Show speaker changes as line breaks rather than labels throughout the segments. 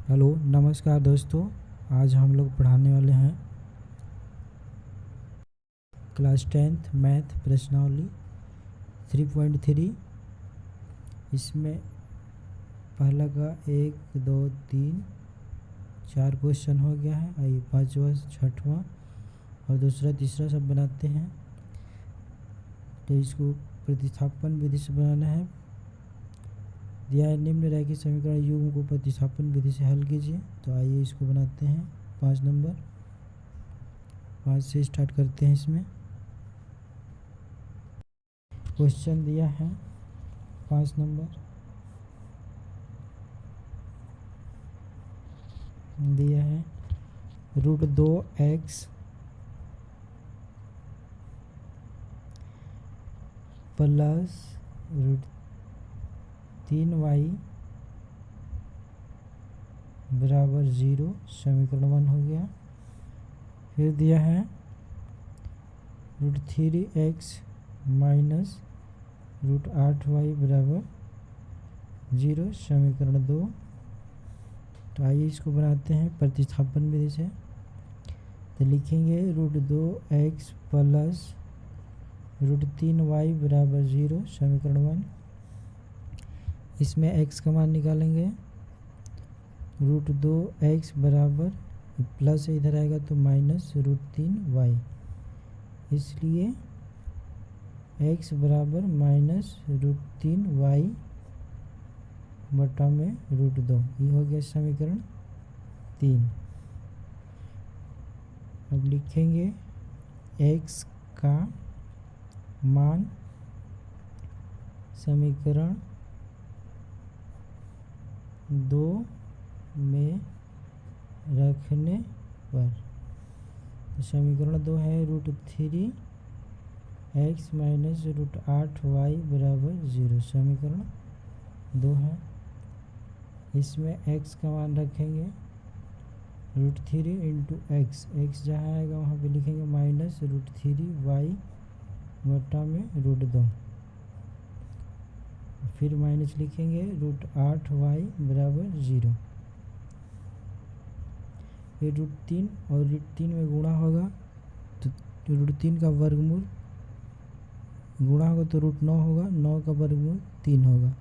Hello नमस्कार दोस्तों। आज हम लोग पढ़ाने वाले हैं क्लास 10th मैथ प्रश्नावली 3.3। इसमें पहला का 1 2 3 4 क्वेश्चन हो गया है। आइए पाँचवा छठवां और दूसरा तीसरा सब बनाते हैं। तो इसको प्रतिस्थापन विधि से बनाना है। दिया है निम्न रैखिक समीकरण युग्म को प्रतिस्थापन विधि से हल कीजिए। तो आइए इसको बनाते हैं। 5 नंबर 5 से स्टार्ट करते हैं। इसमें क्वेश्चन दिया है 5 नंबर दिया है √2x प्लस √3y बराबर 0 समीकरण 1 हो गया। फिर दिया है √3x माइनस √8y बराबर 0 समीकरण 2। तो आइए इसको बनाते हैं प्रतिस्थापन विधि से। तो लिखेंगे √2x प्लस √3y बराबर 0 समीकरण 1। इसमें x का मान निकालेंगे। √2x बराबर प्लस इधर आएगा तो माइनस √3y, इसलिए x बराबर माइनस √3y बटा में √2। ये हो गया समीकरण 3। अब लिखेंगे x का मान समीकरण 2 में रखने पर। तो समीकरण 2 है √3x माइनस √8y बराबर 0 समीकरण 2 है। इसमें x का मान रखेंगे √3 इंटू x जहाँ आएगा वहाँ पे लिखेंगे माइनस √3y बटा में √2। फिर माइनस लिखेंगे √8y बराबर 0। फिर √3 और √3 में गुणा होगा तो √3 का वर्गमूल गुणा होगा तो √9 होगा। 9 का वर्गमूल 3 होगा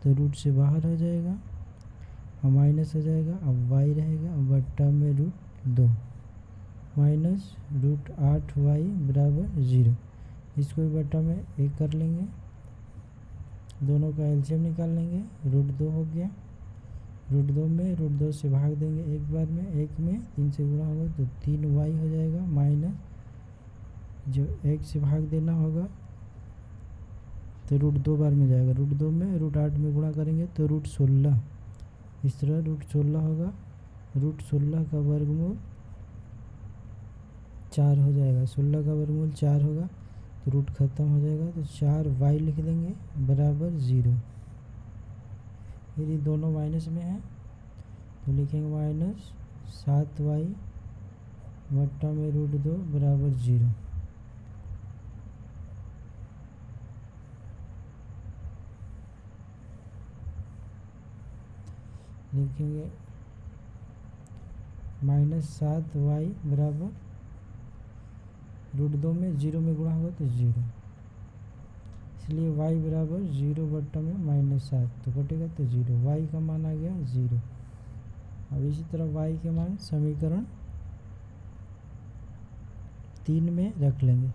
तो रूट से बाहर हो जाएगा और माइनस हो जाएगा। अब y रहेगा और बट्टा में √2 माइनस √8y बराबर 0। इसको भी बट्टा में 1 कर लेंगे। दोनों का एलसीएम निकाल लेंगे। √2 हो गया। √2 में √2 से भाग देंगे एक बार में। 1 में 3 से गुणा होगा तो 3y हो जाएगा माइनस जो 1 से भाग देना होगा तो √2 बार में जाएगा। √2 में √8 में गुणा करेंगे तो √16। इस तरह √16 होगा। √16 का वर्गमूल 4 हो जाएगा। 16 का वर्गमूल 4 होगा तो रूट खत्म हो जाएगा तो 4y लिख देंगे बराबर 0। फिर ये दोनों माइनस में है तो लिखेंगे माइनस 7y बट्टा में √2 बराबर 0। लिखेंगे माइनस 7y बराबर √2 में 0 में गुणा होगा तो 0, इसलिए y बराबर 0 बट्टा में -7 तो कटेगा तो 0। y का मान आ गया 0। अब इसी तरह y के मान समीकरण 3 में रख लेंगे।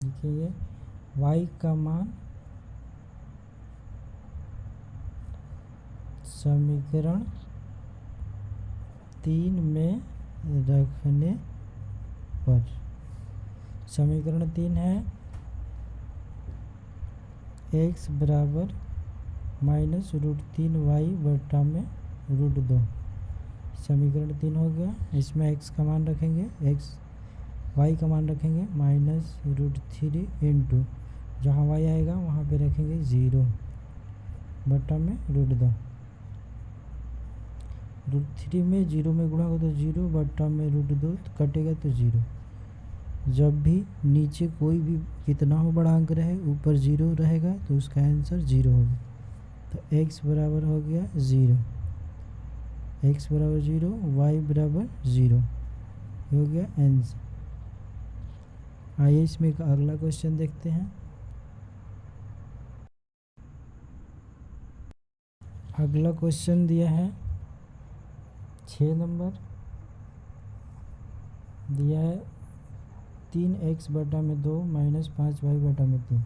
देखिए y का मान समीकरण 3 में रखने पर। समीकरण 3 है x बराबर माइनस √3y बटा में √2। समीकरण 3 हो गया। इसमें x का मान रखेंगे y का मान रखेंगे माइनस √3 इंटू जहाँ y आएगा वहाँ पे रखेंगे 0 बटा में √2। √3 में 0 में गुणा हो तो 0 बटा में √2 कटेगा तो 0। जब भी नीचे कोई भी कितना हो बड़ा अंक रहे ऊपर 0 रहेगा तो उसका आंसर 0 होगा। तो x बराबर हो गया 0, x बराबर 0, y बराबर 0, हो गया आंसर। आइए इसमें एक अगला क्वेश्चन देखते हैं। अगला क्वेश्चन दिया है 6 नंबर, दिया है 3x बटा में 2 माइनस 5y बटा में 3,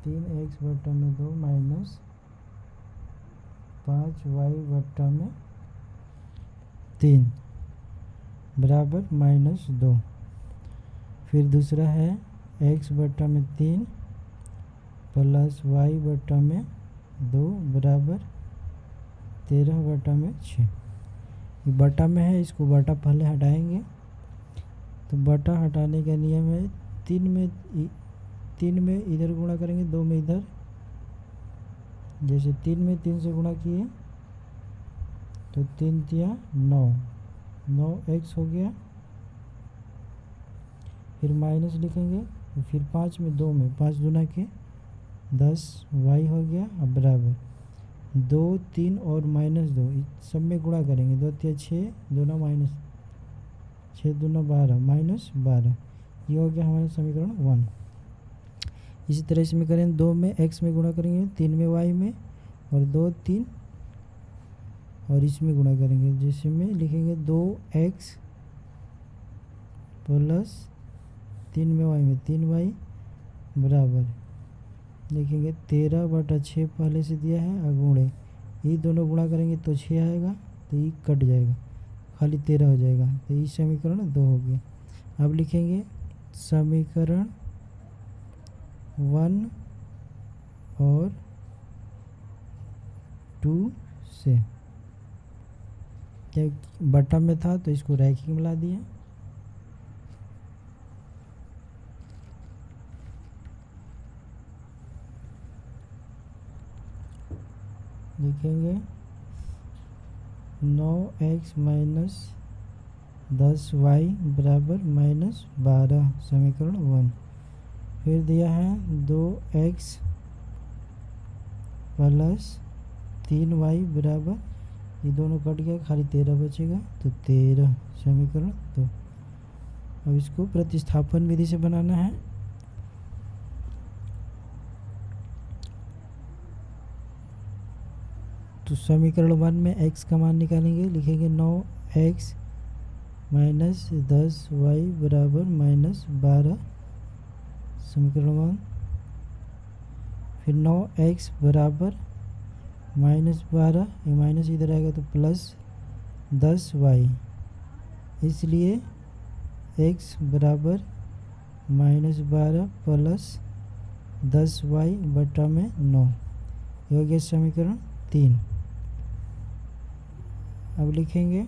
3x बटा में 2 माइनस 5y बटा में 3 बराबर -2। फिर दूसरा है x बटा में 3 प्लस y बटा में 2 बराबर 13 बटा में 6। बटा में है, इसको बटा पहले हटाएंगे। तो बटा हटाने का नियम है 3 में इधर गुणा करेंगे, 2 में इधर। जैसे 3 में 3 से गुणा किए तो 3 तिया 9, 9x हो गया। फिर माइनस लिखेंगे, तो फिर 5 में 2 में 5 दूना के 10y हो गया। अब बराबर 2 3 और -2 सब में गुणा करेंगे, 2 तिया 6, 2 ना माइनस 6 दूना 12 -12, ये हो गया हमारा समीकरण 1। इसी तरह इसमें करें, 2 में x में गुणा करेंगे, 3 में y में, और 2 3 और इसमें गुणा करेंगे, जिसमें लिखेंगे 2x प्लस 3 में y में 3y बराबर लिखेंगे 13 बटा 6 पहले से दिया है, अगुणे ये दोनों गुणा करेंगे तो 6 आएगा, तो ये कट जाएगा, खाली 13 हो जाएगा। तो ये समीकरण 2 हो गया। अब लिखेंगे समीकरण 1 और 2 से, क्या बटा में था तो इसको रैखिक मिला दिया। लिखेंगे 9x माइनस 10y बराबर -12, समीकरण 1। फिर दिया है 2x प्लस 3y बराबर, ये दोनों कट गया, खाली 13 बचेगा, तो 13, समीकरण 2। अब इसको प्रतिस्थापन विधि से बनाना है। तो समीकरण 1 में x का मान निकालेंगे, लिखेंगे 9x माइनस 10y बराबर -12, समीकरण 1। फिर 9x बराबर -12, ये माइनस इधर आएगा तो प्लस 10y, इसलिए x बराबर -12 प्लस 10y बटा में 9, ये हो गया समीकरण 3। अब लिखेंगे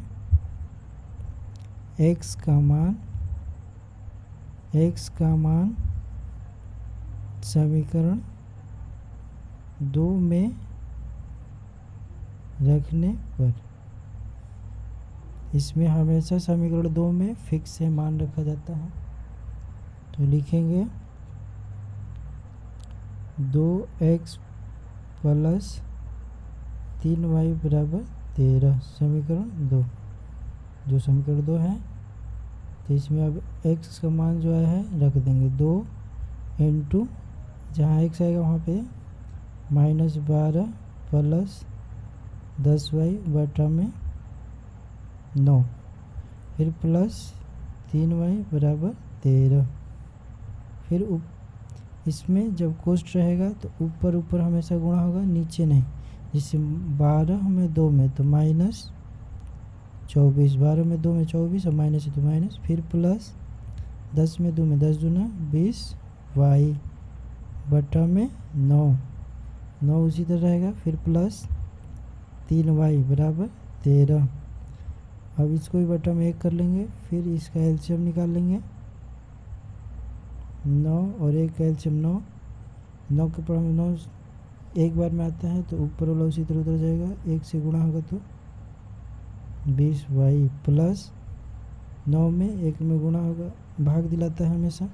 x का मान समीकरण 2 में रखने पर, इसमें हमेशा समीकरण 2 में फिक्स से मान रखा जाता है। तो लिखेंगे 2x प्लस 3y बराबर 13, समीकरण 2। जो समीकरण 2 है, तो इसमें अब x का मान जो है रख देंगे 2 इंटू, जहाँ x आएगा वहाँ पे -12 प्लस 10y बटा में 9, फिर प्लस 3y बराबर 13। फिर इसमें जब कोष्ट रहेगा तो ऊपर ऊपर हमेशा गुणा होगा, नीचे नहीं। जिससे 12 में 2 में तो -24, 12 में 2 में 24 और माइनस है तो माइनस, फिर प्लस 10 में 2 में 10 दूना 20y बटा में 9 उसी तरह रहेगा, फिर प्लस 3y बराबर 13। अब इसको भी बटा में 1 कर लेंगे, फिर इसका एलसीएम निकाल लेंगे, 9 और 1 का एलसीएम 9 के पढ़ा में 9 एक बार में आता है, तो ऊपर वाला उसी तरह उतर जाएगा, 1 से गुणा होगा तो 20y प्लस 9 में 1 में गुणा होगा, भाग दिलाता है हमेशा,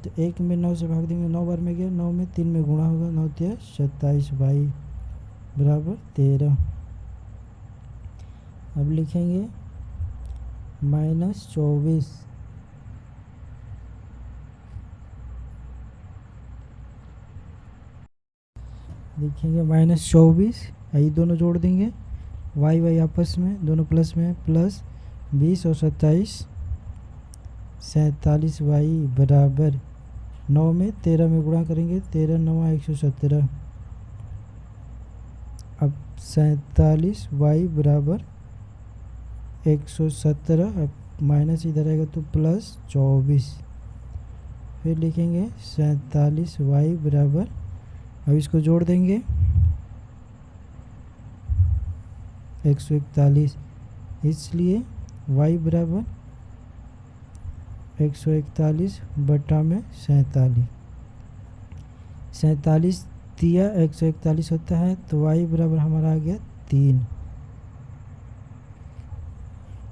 तो 1 में 9 से भाग देंगे, 9 बार में गया, 9 में 3 में गुणा होगा, 9 तिया 27 वाई बराबर 13। अब लिखेंगे -24, लिखेंगे -24, यही दोनों जोड़ देंगे, वाई वाई आपस में दोनों प्लस में, प्लस 20 और 27 47 वाई बराबर 9 में 13 में गुणा करेंगे, 13 9 117। अब 47 वाई बराबर 117, अब माइनस इधर आएगा तो प्लस 24। फिर लिखेंगे 47 वाई बराबर, अब इसको जोड़ देंगे 141, इसलिए y बराबर 141 बटा में 47, 47 तिया 141 होता है, तो y बराबर हमारा आ गया 3।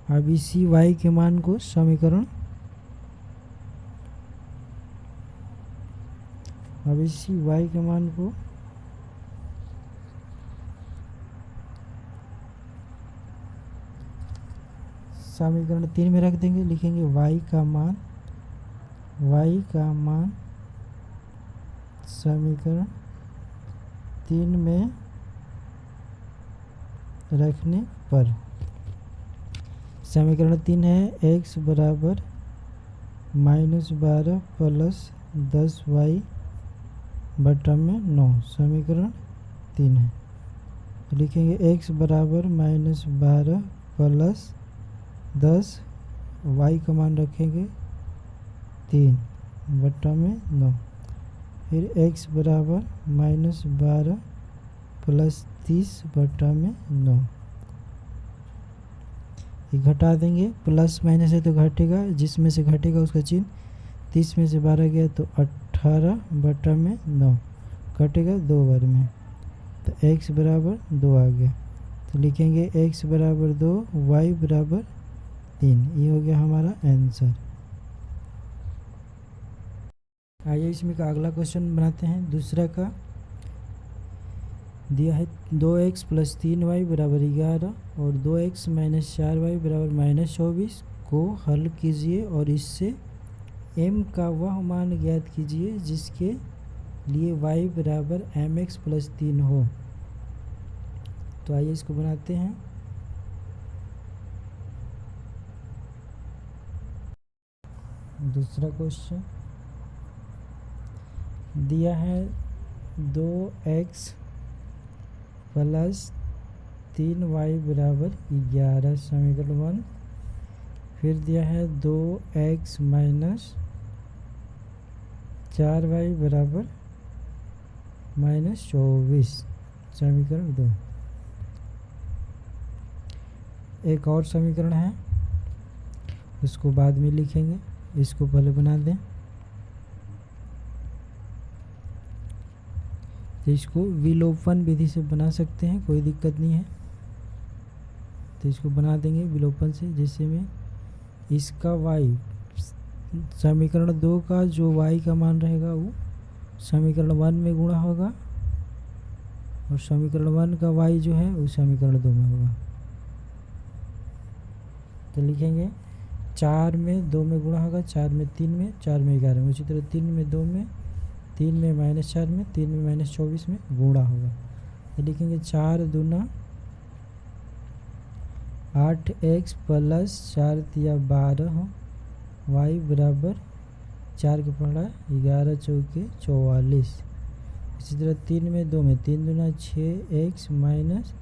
अब इसी y के मान को समीकरण समीकरण 3 में रख देंगे, लिखेंगे y का मान समीकरण 3 में रखने पर, समीकरण 3 है x बराबर -12 प्लस 10y बटा में 9, समीकरण 3 है। तो लिखेंगे x बराबर -12 प्लस 10, y का मान रखेंगे 3 बटा में 9, फिर x बराबर -12 प्लस 30 बटा में 9, ये घटा देंगे, प्लस माइनस है तो घटेगा, जिसमें से घटेगा उसका चिन्ह, 30 में से 12 गया तो 18 बटा में 9, घटेगा 2 बार में, तो x बराबर 2 आ गया। तो लिखेंगे x बराबर 2, y बराबर 3, ये हो गया हमारा आंसर। आइए इसमें का अगला क्वेश्चन बनाते हैं। दूसरा का दिया है 2x प्लस 3y बराबर 11 और 2x माइनस 4y बराबर -24 को हल कीजिए और इससे m का वह मान ज्ञात कीजिए जिसके लिए y बराबर mx प्लस 3 हो। तो आइए इसको बनाते हैं। दूसरा क्वेश्चन दिया है 2x प्लस 3y बराबर 11, समीकरण 1। फिर दिया है 2x माइनस 4y बराबर -24, समीकरण 2। एक और समीकरण है, उसको बाद में लिखेंगे, इसको पहले बना दें। तो इसको विलोपन विधि से बना सकते हैं, कोई दिक्कत नहीं है। तो इसको बना देंगे विलोपन से, जिससे में इसका y, समीकरण 2 का जो y का मान रहेगा वो समीकरण 1 में गुणा होगा और समीकरण 1 का y जो है वो समीकरण 2 में होगा। तो लिखेंगे 4 में 2 में गुणा होगा, 4 में 3 में, 4 में 11 में, उसी तरह 3 में 2 में, 3 में -4 में, 3 में -24 में गुणा होगा। तो लिखेंगे 4 दूना 8x प्लस 4 तिया 12 y बराबर 4 के पढ़ा 11 चौके 44। इसी तरह 3 में 2 में, 3 दूना 6x माइनस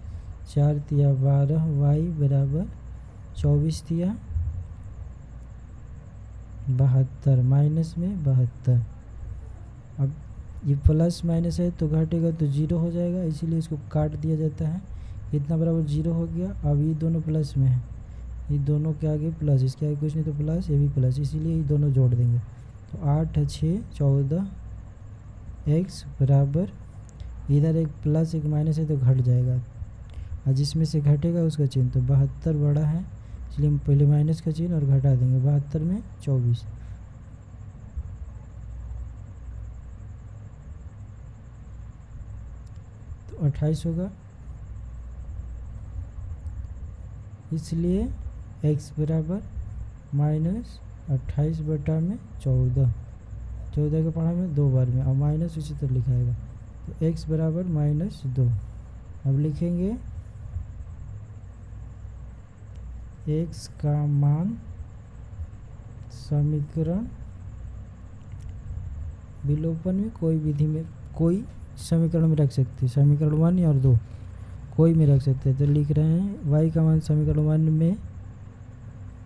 4 तिया 12 y बराबर 24 तिया 72, माइनस में 72। अब ये प्लस माइनस है तो घटेगा तो 0 हो जाएगा, इसीलिए इसको काट दिया जाता है। इतना बराबर 0 हो गया। अब ये दोनों प्लस में है, ये दोनों के आगे प्लस, इसके आगे कुछ नहीं तो प्लस, ये भी प्लस, इसीलिए ये दोनों जोड़ देंगे। तो 8 6 14 x बराबर, इधर एक प्लस एक माइनस है तो घट जाएगा, और जिसमें से घटेगा उसका चिन्ह, तो 72 बड़ा है इसलिए हम पहले माइनस का चिन्ह और घटा देंगे। 72 में 24, 28 होगा, इसलिए x बराबर -28/14। 14 के पढ़ा में 2 बार में, और माइनस उसी तरह लिखाएगा, तो x बराबर -2। अब लिखेंगे x का मान समीकरण विलोपन में कोई विधि में कोई समीकरण में रख सकते हैं, समीकरण 1 और 2 कोई में रख सकते हैं। तो लिख रहे हैं y का मान समीकरण 1 में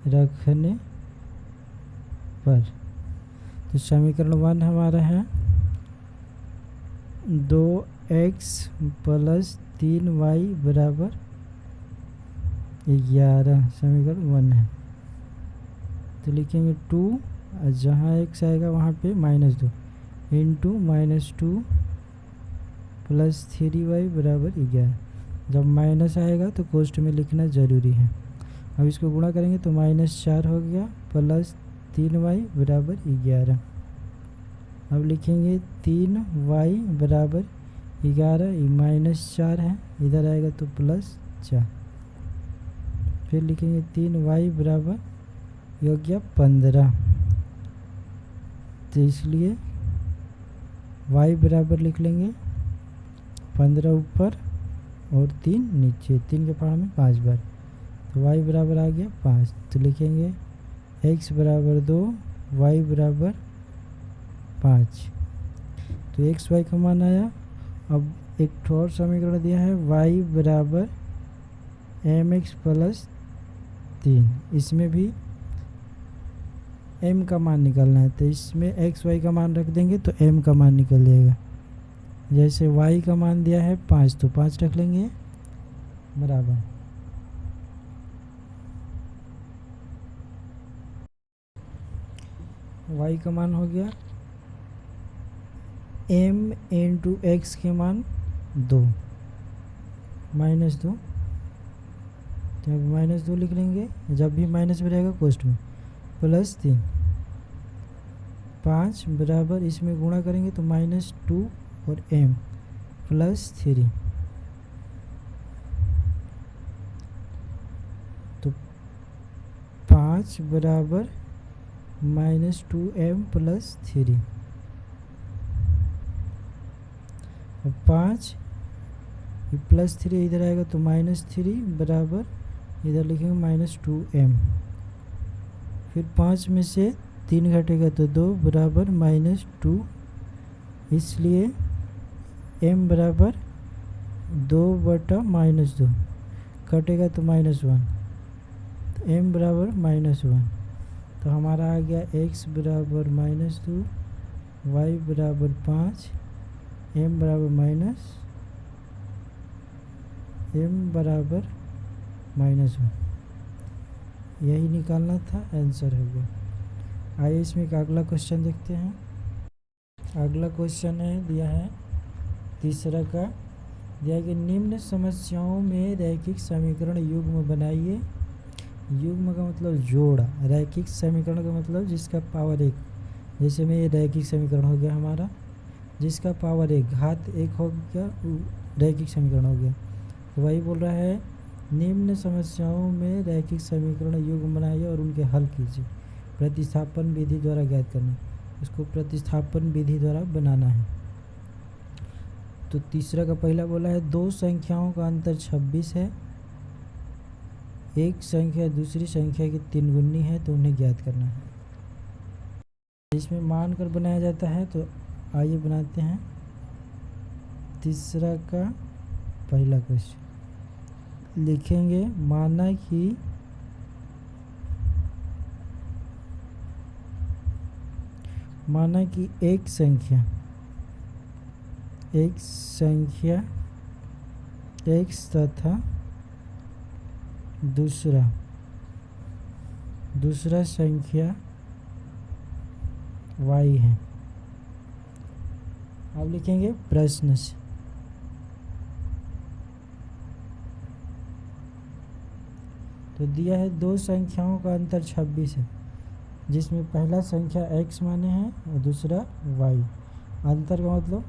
रखने पर, तो समीकरण 1 हमारा है 2x + 3y बराबर 11, समीकरण 1 है। तो लिखेंगे 2, जहाँ x आएगा वहाँ पे -2 इंटू -2 + 3y बराबर 11। जब माइनस आएगा तो कोष्ठ में लिखना ज़रूरी है। अब इसको गुणा करेंगे तो -4 हो गया + 3y बराबर 11। अब लिखेंगे 3y बराबर 11, ये -4 है, इधर आएगा तो +4। फिर लिखेंगे 3y बराबर हो गया 15, तो इसलिए y बराबर लिख लेंगे 15 ऊपर और 3 नीचे, 3 के पहाड़ में 5 बार, तो y बराबर आ गया 5। तो लिखेंगे x बराबर 2, y बराबर 5। तो x y का मान आया। अब एक और समीकरण दिया है y बराबर mx + 3, इसमें भी m का मान निकालना है, तो इसमें x y का मान रख देंगे तो m का मान निकल जाएगा। जैसे y का मान दिया है 5, तो 5 रख लेंगे बराबर y का मान हो गया m इंटू x के मान 2 -2, तो -2 लिख लेंगे, जब भी माइनस में रहेगा कोष्ठ में, +3 5 बराबर, इसमें गुणा करेंगे तो -2 और m +3, तो 5 बराबर -2m +3। अब 5 +3 इधर आएगा तो -3 बराबर, इधर लिखेंगे -2m। फिर 5 में से 3 घटेगा तो 2 बराबर -2, इसलिए m बराबर 2/-2 कटेगा तो -1, तो m बराबर -1। तो हमारा आ गया x बराबर -2, y बराबर 5, m बराबर -1। यही निकालना था, आंसर हो गया। आइए इसमें एक अगला क्वेश्चन देखते हैं। अगला क्वेश्चन है दिया है तीसरा का, दिया है कि निम्न समस्याओं में रैखिक समीकरण युग्म बनाइए। युग्म का मतलब जोड़ा, रैखिक समीकरण का मतलब जिसका पावर 1, जैसे में ये रैखिक समीकरण हो गया हमारा, जिसका पावर 1 घात 1 हो गया, रैखिक समीकरण हो गया। तो वही बोल रहा है निम्न समस्याओं में रैखिक समीकरण युग्म बनाइए और उनके हल कीजिए, प्रतिस्थापन विधि द्वारा ज्ञात करना। इसको प्रतिस्थापन विधि द्वारा बनाना है। तो तीसरा का पहला बोला है 2 संख्याओं का अंतर 26 है, एक संख्या दूसरी संख्या की 3 गुनी है, तो उन्हें ज्ञात करना है। इसमें मान कर बनाया जाता है, तो आइए बनाते हैं तीसरा का पहला क्वेश्चन। लिखेंगे माना कि एक संख्या x तथा दूसरा संख्या y है। अब लिखेंगे प्रश्न से। तो दिया है 2 संख्याओं का अंतर 26 है, जिसमें पहला संख्या x माने हैं और दूसरा y। अंतर का मतलब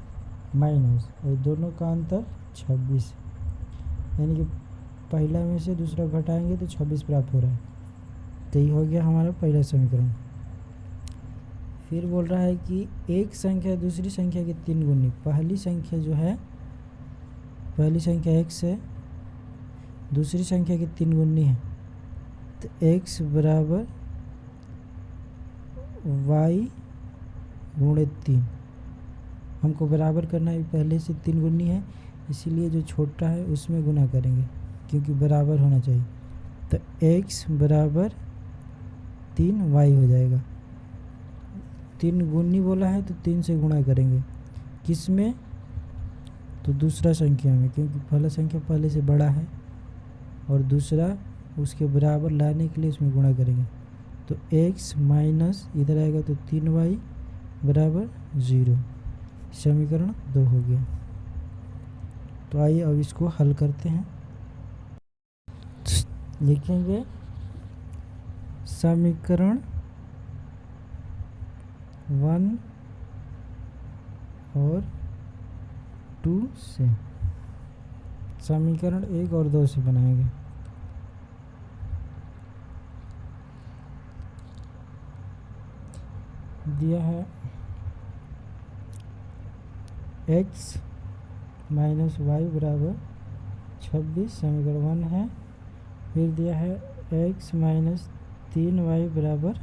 माइनस, और दोनों का अंतर 26, यानी कि पहला में से दूसरा घटाएंगे तो 26 प्राप्त हो रहा है। तो ये हो गया हमारा पहला समीकरण। फिर बोल रहा है कि एक संख्या दूसरी संख्या की 3 गुनी। पहली संख्या जो है, पहली संख्या x है, दूसरी संख्या की 3 गुनी है, तो x बराबर y गुणे 3। हमको बराबर करना है, पहले से 3 गुनी है, इसीलिए जो छोटा है उसमें गुना करेंगे क्योंकि बराबर होना चाहिए। तो x बराबर 3y हो जाएगा। 3 गुनी बोला है तो 3 से गुणा करेंगे, किस में? तो दूसरा संख्या में, क्योंकि पहला संख्या पहले से बड़ा है और दूसरा उसके बराबर लाने के लिए इसमें गुणा करेंगे। तो x माइनस इधर आएगा तो 3y बराबर 0। समीकरण 2 हो गया। तो आइए अब इसको हल करते हैं। लिखेंगे समीकरण 1 और 2 से, समीकरण 1 और 2 से बनाएंगे। दिया है x माइनस वाई बराबर 26, समीकरण 1 है। फिर दिया है x माइनस 3y बराबर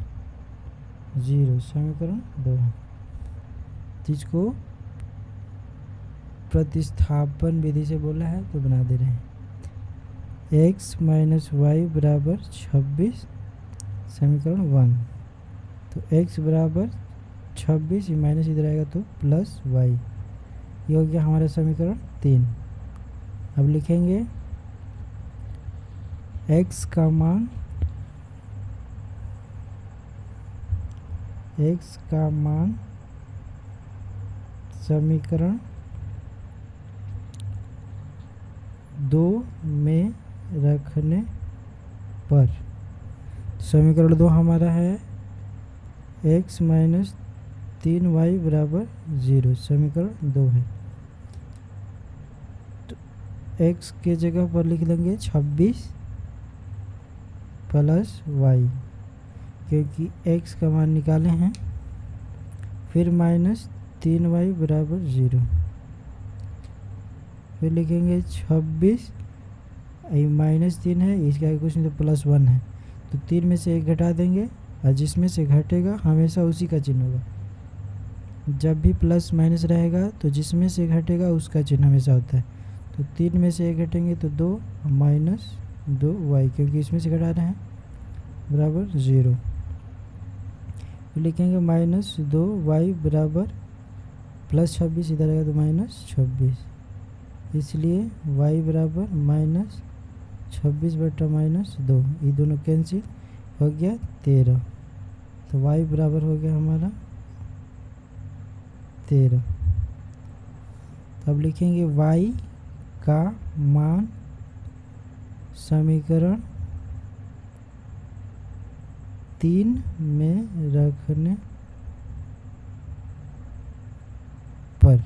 0, समीकरण 2 है। तो इसको प्रतिस्थापन विधि से बोला है तो बना दे रहे हैं। x माइनस वाई बराबर 26, समीकरण 1। तो x बराबर 26, माइनस इधर आएगा तो प्लस y। ये हो गया हमारा समीकरण 3। अब लिखेंगे x का मान समीकरण 2 में रखने पर, समीकरण 2 हमारा है x माइनस 3y बराबर 0, समीकरण 2 है। तो x के जगह पर लिख लेंगे 26 प्लस y, क्योंकि x का मान निकाले हैं। फिर माइनस 3y बराबर 0। फिर लिखेंगे 26, माइनस 3 है, इसके आगे कुछ नहीं तो प्लस 1 है, तो 3 में से 1 घटा देंगे और जिसमें से घटेगा हमेशा उसी का चिन्ह होगा। जब भी प्लस माइनस रहेगा तो जिसमें से घटेगा उसका चिन्ह हमेशा होता है। तो 3 में से 1 घटेंगे तो 2, माइनस 2y, क्योंकि इसमें से घटा रहे हैं, बराबर 0। फिर लिखेंगे माइनस 2y बराबर प्लस 26, इधर आएगा तो माइनस 26, इसलिए y बराबर माइनस 26 बटा माइनस 2, ये दोनों कैंसिल हो गया 13। तो y बराबर हो गया हमारा 13। तब लिखेंगे y का मान समीकरण 3 में रखने पर।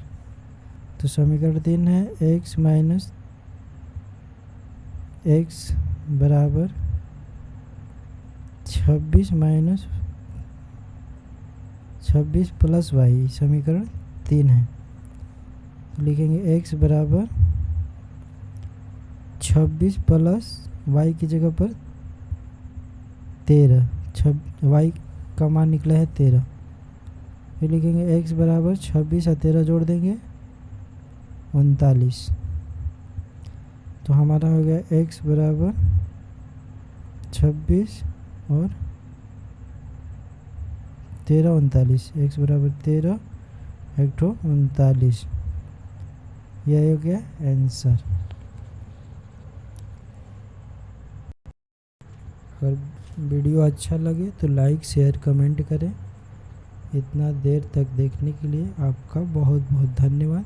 तो समीकरण 3 है x माइनस x बराबर 26 माइनस 26 प्लस y, समीकरण 3 है। लिखेंगे x बराबर 26 प्लस y की जगह पर 13, y का मान निकला है 13। फिर लिखेंगे x बराबर 26 और 13 जोड़ देंगे 39। तो हमारा हो गया x बराबर 26 और 13 39, x बराबर 13 39। यह हो गया आंसर। अगर वीडियो अच्छा लगे तो लाइक शेयर कमेंट करें। इतना देर तक देखने के लिए आपका बहुत बहुत धन्यवाद।